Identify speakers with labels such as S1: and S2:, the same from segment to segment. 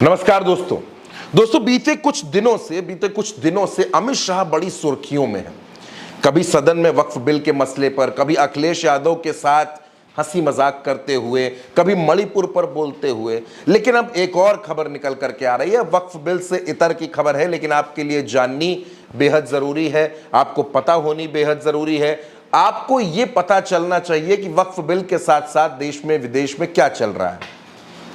S1: नमस्कार दोस्तों बीते कुछ दिनों से अमित शाह बड़ी सुर्खियों में है। कभी सदन में वक्फ बिल के मसले पर, कभी अखिलेश यादव के साथ हंसी मजाक करते हुए, कभी मणिपुर पर बोलते हुए। लेकिन अब एक और खबर निकल करके आ रही है, वक्फ बिल से इतर की खबर है, लेकिन आपके लिए जाननी बेहद जरूरी है, आपको पता होनी बेहद जरूरी है। आपको यह पता चलना चाहिए कि वक्फ बिल के साथ साथ देश में विदेश में क्या चल रहा है,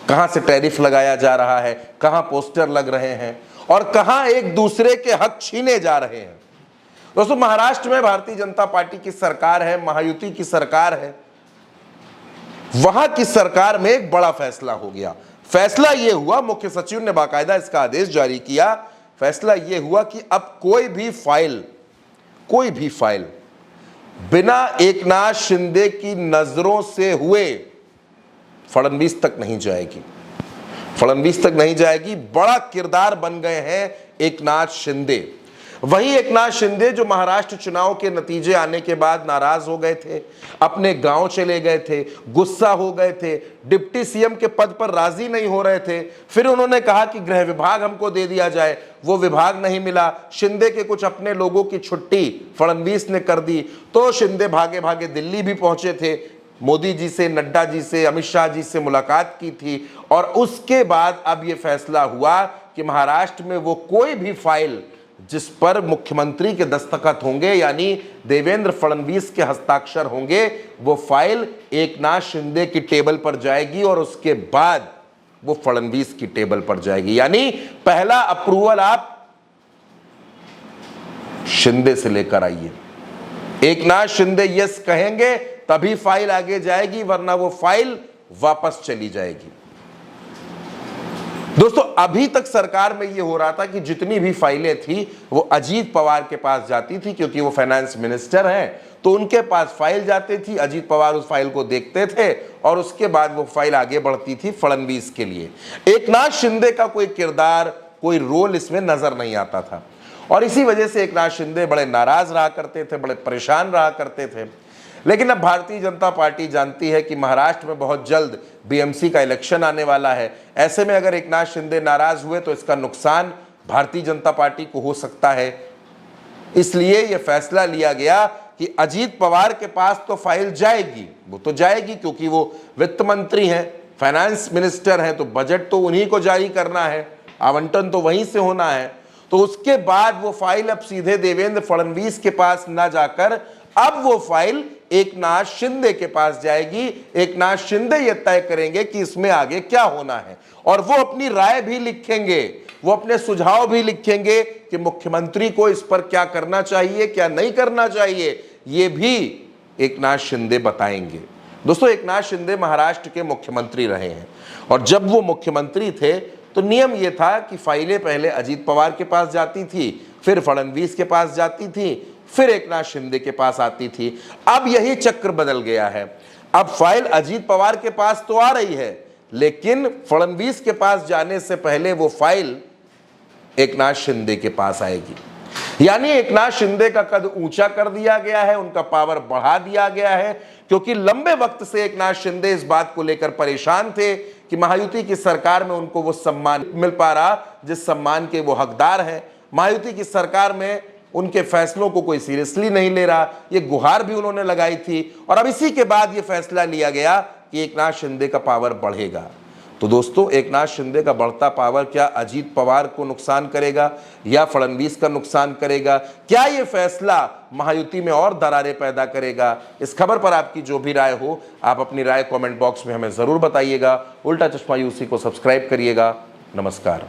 S1: कहां से टैरिफ लगाया जा रहा है, कहां पोस्टर लग रहे हैं और कहां एक दूसरे के हक छीने जा रहे हैं। दोस्तों, महाराष्ट्र में भारतीय जनता पार्टी की सरकार है, महायुति की सरकार है। वहां की सरकार में एक बड़ा फैसला हो गया। फैसला यह हुआ, मुख्य सचिव ने बाकायदा इसका आदेश जारी किया। फैसला यह हुआ कि अब कोई भी फाइल बिना एकनाथ शिंदे की नजरों से हुए फडणवीस तक नहीं जाएगी। बड़ा किरदार बन गए हैं एकनाथ शिंदे। वही एकनाथ शिंदे जो महाराष्ट्र चुनाव के नतीजे आने के बाद नाराज हो गए थे, अपने गांव चले गए थे, गुस्सा हो गए थे, डिप्टी सीएम के पद पर राजी नहीं हो रहे थे। फिर उन्होंने कहा कि गृह विभाग हमको दे दिया जाए, वो विभाग नहीं मिला। शिंदे के कुछ अपने लोगों की छुट्टी फडणवीस ने कर दी, तो शिंदे भागे भागे दिल्ली भी पहुंचे थे, मोदी जी से, नड्डा जी से, अमित शाह जी से मुलाकात की थी। और उसके बाद अब यह फैसला हुआ कि महाराष्ट्र में वो कोई भी फाइल जिस पर मुख्यमंत्री के दस्तखत होंगे, यानी देवेंद्र फडणवीस के हस्ताक्षर होंगे, वो फाइल एकनाथ शिंदे की टेबल पर जाएगी और उसके बाद वो फडणवीस की टेबल पर जाएगी। यानी पहला अप्रूवल आप शिंदे से लेकर आइए। एकनाथ शिंदे यस कहेंगे तभी फाइल आगे जाएगी, वरना वो फाइल वापस चली जाएगी। दोस्तों, अभी तक सरकार में यह हो रहा था कि जितनी भी फाइलें थी वो अजीत पवार के पास जाती थी, क्योंकि वो फाइनेंस मिनिस्टर हैं, तो उनके पास फाइल जाती थी। अजीत पवार उस फाइल को देखते थे और उसके बाद वो फाइल आगे बढ़ती थी फडणवीस के लिए। एकनाथ शिंदे का कोई किरदार, कोई रोल इसमें नजर नहीं आता था और इसी वजह से एकनाथ शिंदे बड़े नाराज रहा करते थे, बड़े परेशान रहा करते थे। लेकिन अब भारतीय जनता पार्टी जानती है कि महाराष्ट्र में बहुत जल्द बीएमसी का इलेक्शन आने वाला है। ऐसे में अगर एकनाथ शिंदे नाराज हुए तो इसका नुकसान भारतीय जनता पार्टी को हो सकता है। इसलिए यह फैसला लिया गया कि अजीत पवार के पास तो फाइल जाएगी, वो तो जाएगी क्योंकि वो वित्त मंत्री हैं, फाइनेंस मिनिस्टर हैं, तो बजट तो उन्हीं को जारी करना है, आवंटन तो वहीं से होना है। तो उसके बाद वो फाइल अब सीधे देवेंद्र फडणवीस के पास ना जाकर अब वो फाइल एकनाथ शिंदे के पास जाएगी। एकनाथ शिंदे ये तय करेंगे कि इसमें आगे क्या होना है और वो अपनी राय भी लिखेंगे, वो अपने सुझाव भी लिखेंगे कि मुख्यमंत्री को इस पर क्या करना चाहिए, क्या नहीं करना चाहिए, ये भी एकनाथ शिंदे बताएंगे। दोस्तों, एकनाथ शिंदे महाराष्ट्र के मुख्यमंत्री रहे हैं और जब वो मुख्यमंत्री थे तो नियम यह था कि फाइलें पहले अजीत पवार के पास जाती थी, फिर फडणवीस के पास जाती थी, फिर एकनाथ शिंदे के पास आती थी। अब यही चक्र बदल गया है। अब फाइल अजीत पवार के पास तो आ रही है, लेकिन फडणवीस के पास जाने से पहले वो फाइल एकनाथ शिंदे के पास आएगी। यानी एकनाथ शिंदे का कद ऊंचा कर दिया गया है, उनका पावर बढ़ा दिया गया है, क्योंकि लंबे वक्त से एकनाथ शिंदे इस बात को लेकर परेशान थे कि महायुति की सरकार में उनको वो सम्मान मिल पा रहा जिस सम्मान के वो हकदार हैं। महायुति की सरकार में उनके फैसलों को कोई सीरियसली नहीं ले रहा, ये गुहार भी उन्होंने लगाई थी। और अब इसी के बाद ये फैसला लिया गया कि एकनाथ शिंदे का पावर बढ़ेगा। तो दोस्तों, एकनाथ शिंदे का बढ़ता पावर क्या अजीत पवार को नुकसान करेगा या फडणवीस का नुकसान करेगा? क्या ये फैसला महायुति में और दरारें पैदा करेगा? इस खबर पर आपकी जो भी राय हो, आप अपनी राय कमेंट बॉक्स में हमें जरूर बताइएगा। उल्टा चश्मा यूसी को सब्सक्राइब करिएगा। नमस्कार।